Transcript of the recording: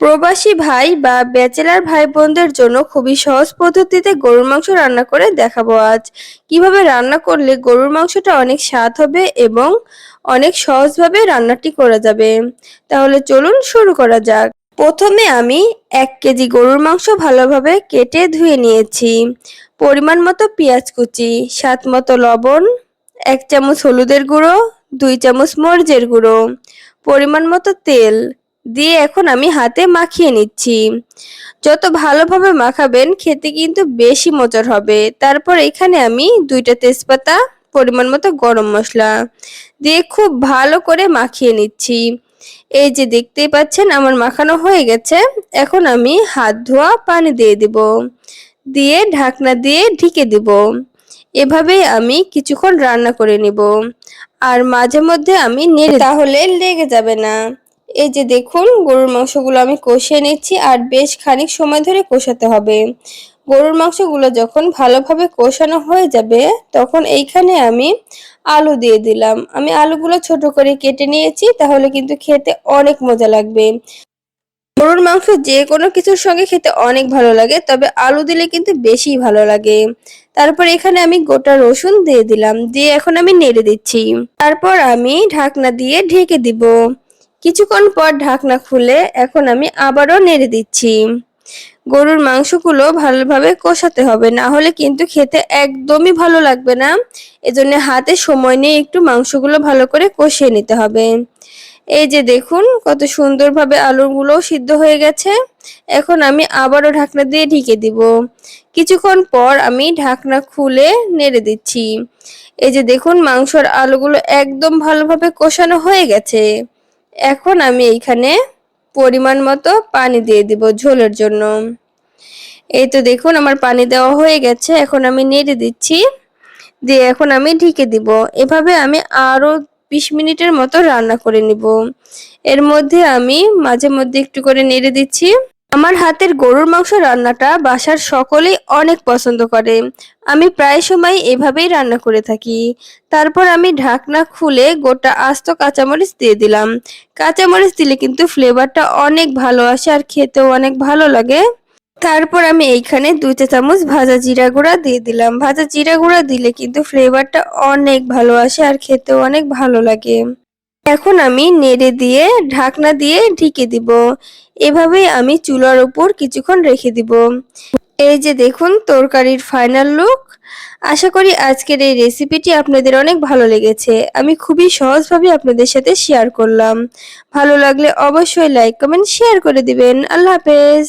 প্রবাসী ভাই বা ব্যাচেলার ভাই বোনদের জন্য খুবই সহজ পদ্ধতিতে গরুর মাংস রান্না করে দেখাবো আজ। কিভাবে রান্না করলে গরুর মাংসটা অনেক স্বাদ হবে এবং অনেক সহজভাবে রান্নাটি করা যাবে। তাহলে চলুন শুরু করা যাক। প্রথমে আমি 1 কেজি গরুর মাংস ভালোভাবে কেটে ধুয়ে নিয়েছি। পরিমাণ মতো পেঁয়াজ কুচি, স্বাদ মতো লবণ, 1 চামচ হলুদের গুঁড়ো, 2 চামচ মরিচের গুঁড়ো, পরিমাণ মতো তেল দিয়ে এখন আমি হাতে মাখিয়ে নিচ্ছি। যত ভালোভাবে মাখাবেন খেতে কিন্তু বেশি মজার হবে। তারপর এখানে আমি 2টা তেজপাতা, পরিমাণ মতো গরম মশলা দিয়ে খুব ভালো করে মাখিয়ে নিচ্ছি। এই যে দেখতেই পাচ্ছেন আমার মাখানো হয়ে গেছে। এখন আমি হাত ধোয়া পানি দিয়ে দিব, দিয়ে ঢাকনা দিয়ে ঢেকে দিব। এভাবেই আমি কিছুক্ষণ রান্না করে নিব আর মাঝে মধ্যে আমি নেড়ে, তাহলে লেগে যাবে না। এই যে দেখুন গরুর মাংসগুলো আমি কষিয়ে নিচ্ছি আর বেশ খানিক সময় ধরে কষাতে হবে। গরুর মাংসগুলো যখন ভালোভাবে কষানো হয়ে যাবে তখন এইখানে আমি আলু দিয়ে দিলাম। আমি আলুগুলো ছোট করে কেটে নিয়েছি, তাহলে কিন্তু খেতে অনেক মজা লাগবে। গরুর মাংস যে কোনো কিছুর সঙ্গে খেতে অনেক ভালো লাগে, তবে আলু দিলে কিন্তু বেশি ভালো লাগে। তারপর এখানে আমি গোটা রসুন দিয়ে দিলাম, দিয়ে এখন আমি নেড়ে দিচ্ছি। তারপর আমি ঢাকনা দিয়ে ঢেকে দিব। কিছুক্ষণ পর ঢাকনা খুলে এখন আমি আবারও নেড়ে দিচ্ছি। গরুর মাংসগুলো ভালোভাবে কষাতে হবে, না হলে কিন্তু খেতে একদমই ভালো লাগবে না। এজন্য হাতে সময় নিয়ে একটু মাংসগুলো ভালো করে কষিয়ে নিতে হবে। এই যে দেখুন কত সুন্দরভাবে আলুগুলো সিদ্ধ হয়ে গেছে। এখন আমি আবারও ঢাকনা দিয়ে ঢেকে দিব। কিছুক্ষণ পর আমি ঢাকনা খুলে নেড়ে দিচ্ছি। এই যে দেখুন মাংসর আলুগুলো একদম ভালোভাবে কষানো হয়ে গেছে। এখন আমি এইখানে পরিমাণ মতো পানি দিয়ে দিব ঝোলের জন্য। এই তো দেখুন আমার পানি দেওয়া হয়ে গেছে। এখন আমি নেড়ে দিচ্ছি, দিয়ে এখন আমি ঢেকে দিব। এভাবে আমি আরো 20 মিনিটের মতো রান্না করে নিব। এর মধ্যে আমি মাঝে মধ্যে একটু করে নেড়ে দিচ্ছি। আমার হাতের গরুর মাংস রান্নাটা বাসার সকলেই অনেক পছন্দ করে। আমি প্রায় সময় এভাবেই রান্না করে থাকি। তারপর আমি ঢাকনা খুলে গোটা আস্ত কাঁচামরিচ দিয়ে দিলাম। কাঁচামরিচ দিলে কিন্তু ফ্লেভারটা অনেক ভালো আসে আর খেতেও অনেক ভালো লাগে। তারপর আমি এইখানে 2 চা চামচ ভাজা জিরা গুঁড়া দিয়ে দিলাম। ভাজা জিরা গুঁড়া দিলে কিন্তু ফ্লেভারটা অনেক ভালো আসে আর খেতেও অনেক ভালো লাগে। এখন আমি নেড়ে দিয়ে ঢাকনা দিয়ে ঢেকে দিব। এভাবেই আমি চুলার উপর কিছুক্ষণ রেখে দিব। এই যে দেখুন তরকারির ফাইনাল লুক। আশা করি আজকের এই রেসিপিটি আপনাদের অনেক ভালো লেগেছে। আমি খুবই সহজভাবে আপনাদের সাথে শেয়ার করলাম। ভালো লাগলে অবশ্যই লাইক, কমেন্ট, শেয়ার করে দিবেন। আল্লাহ হাফেজ।